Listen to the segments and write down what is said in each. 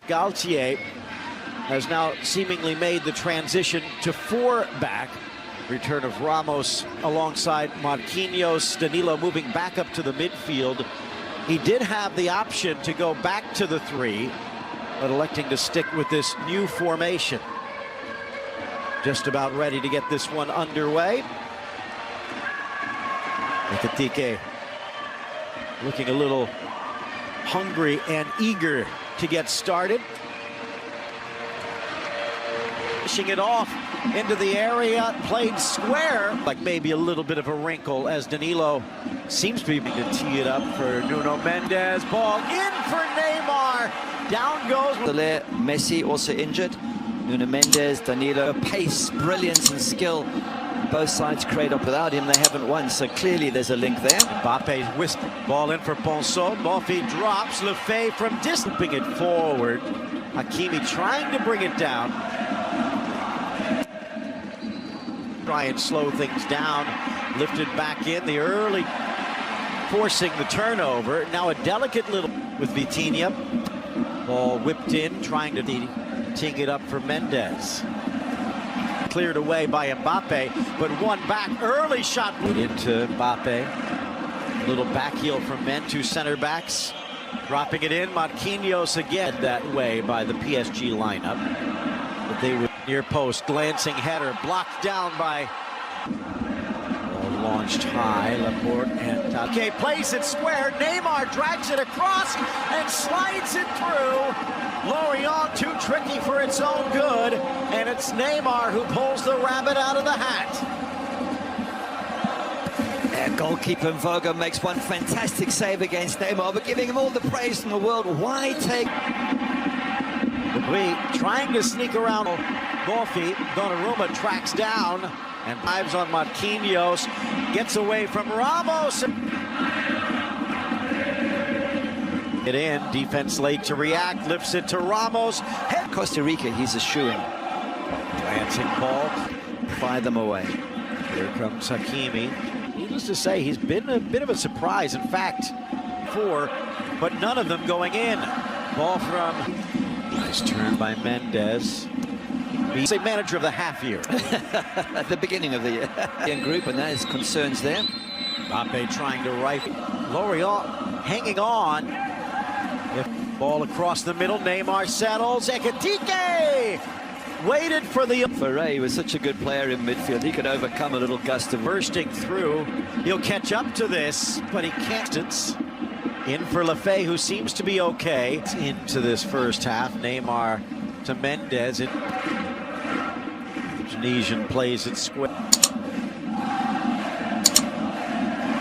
Galtier has now seemingly made the transition to 4 back. Return of Ramos alongside Marquinhos. Danilo moving back up to the midfield. He did have the option to go back to the 3, but electing to stick with this new formation. Just about ready to get this one underway. Ekitike looking a little hungry and eager to get started. Pushing it off into the area, played square, like maybe a little bit of a wrinkle as Danilo seems to be able to tee it up for Nuno Mendes. Ball in for Neymar. Down goes Messi, also injured. Nuno Mendes, Danilo, pace, brilliance and skill. Both sides create up without him. They haven't won, so clearly there's a link there. Mbappe whisk ball in for Ponceau. Moffi drops. Lefebvre from distancing it forward. Hakimi trying to bring it down. Try and slow things down. Lifted back in. The early forcing the turnover. Now a delicate little with Vitinha. Ball whipped in, trying to teeing it up for Mendes. Cleared away by Mbappe, but one back. Early shot into Mbappe. Little back heel from men, 2 center backs. Dropping it in. Marquinhos again that way by the PSG lineup. But they were near post. Glancing header blocked down by. Launched high. Laporte and Take plays it square. Neymar drags it across and slides it through. Lorient too tricky for its own good, and it's Neymar who pulls the rabbit out of the hat. And goalkeeper Voga makes one fantastic save against Neymar, but giving him all the praise in the world. Why take? Debris trying to sneak around. Moffi, Donnarumma tracks down and dives on Marquinhos. Gets away from Ramos. It in, defense late to react, lifts it to Ramos. Head Costa Rica, he's a shoo-in. Glancing ball. Fire them away. Here comes Hakimi. Needless to say, he's been a bit of a surprise. In fact, 4, but none of them going in. Ball from... Nice turn by Mendes. He's a manager of the half year. At the beginning of the year. In group, and that is concerns there. Mbappe trying to rifle. Lorient hanging on. If ball across the middle, Neymar settles. Ekitike waited for the... Ferre was such a good player in midfield. He could overcome a little gust of bursting through. He'll catch up to this, but he can't. In for Lefebvre, who seems to be okay. Into this first half, Neymar to Mendes. The Tunisian plays it square.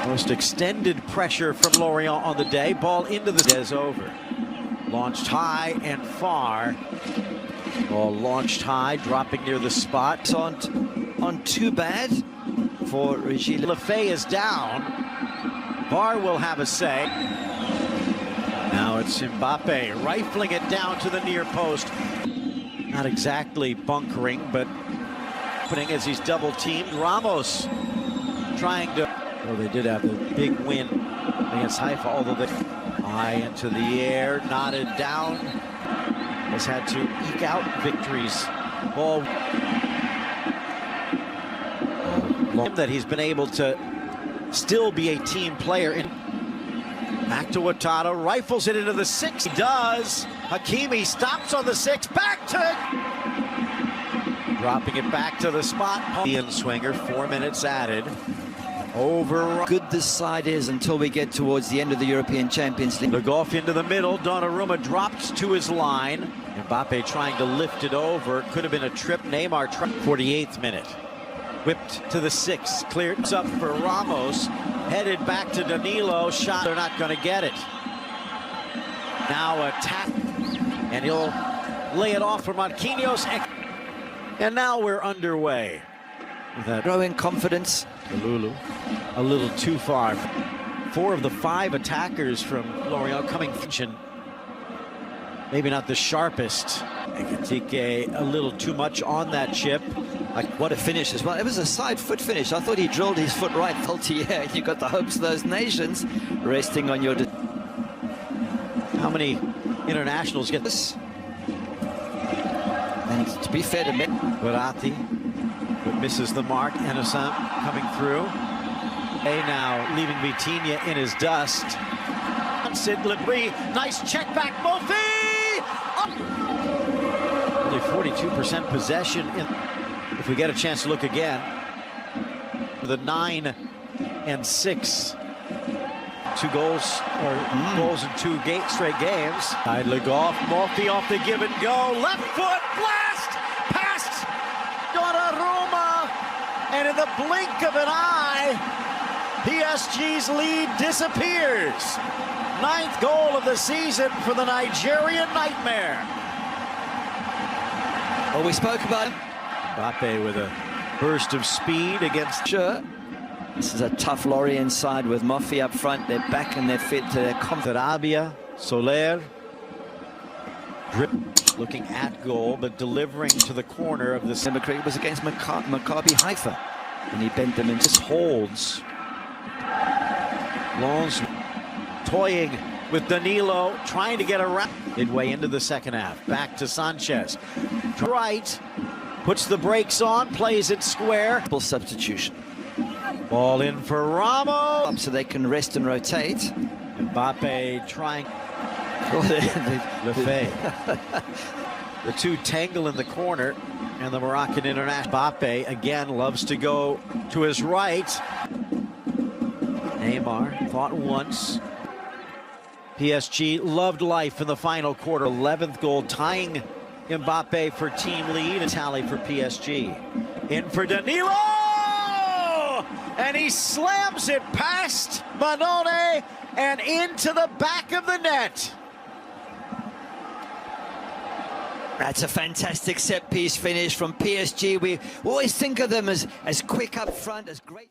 Most extended pressure from Lorient on the day. Ball into the Des over. Launched high and far. Ball launched high, dropping near the spot. It's on too bad for Regis. Lefebvre is down. VAR will have a say. Now it's Mbappe rifling it down to the near post. Not exactly bunkering, but opening as he's double teamed. Ramos trying to... Oh, they did have the big win against Haifa, although they high into the air, knotted down. Has had to eke out victories. Ball that he's been able to still be a team player. Back to Ouattara, rifles it into the 6. He does. Hakimi stops on the 6. Back to it. Dropping it back to the spot. Ian Swinger, 4 minutes added. Over. Good this side is until we get towards the end of the European Champions League. The golf into the middle. Donnarumma drops to his line. Mbappe trying to lift it over. Could have been a trip. Neymar, 48th minute. Whipped to the 6. Cleared up for Ramos. Headed back to Danilo. Shot. They're not going to get it. Now a tap. And he'll lay it off for Marquinhos. And now we're underway. With that growing confidence. Lulu a little too far. 4 of the 5 attackers from Lorient coming. Maybe not the sharpest. Ekitike a little too much on that chip. Like, what a finish as well. It was a side foot finish. I thought he drilled his foot right. Feltier, you got the hopes of those nations resting on your... How many internationals get this? to be fair to me, Verratti, but misses the mark. Innocent coming through. Now leaving Vitinha in his dust. Sid Labrie, nice check back, Mofi! Only 42% possession. If we get a chance to look again, the 9 and 6. 2 goals, or goals in 2 straight games. Le Goff, Mofi off the give and go. Left foot blast past Donnarumma, and in the blink of an eye, PSG's lead disappears. 9th goal of the season for the Nigerian Nightmare. Well, we spoke about Mbappe with a burst of speed against. Sure. This is a tough lorry inside with Mofi up front. They're back and they're fit to their comfort. Arabia, Soler, drip, looking at goal, but delivering to the corner of the. It was against Maccabi Haifa, and he bent them into. Just holds. Lons toying with Danilo, trying to get around. Midway into the second half. Back to Sanchez. Right, puts the brakes on, plays it square. Substitution. Ball in for Ramos. So they can rest and rotate. Mbappe trying. Lefebvre. The two tangle in the corner, and the Moroccan international. Mbappe again loves to go to his right. Neymar thought once. PSG loved life in the final quarter. 11th goal, tying Mbappe for team lead. A tally for PSG. In for Danilo! And he slams it past Manone and into the back of the net. That's a fantastic set-piece finish from PSG. We always think of them as quick up front, as great.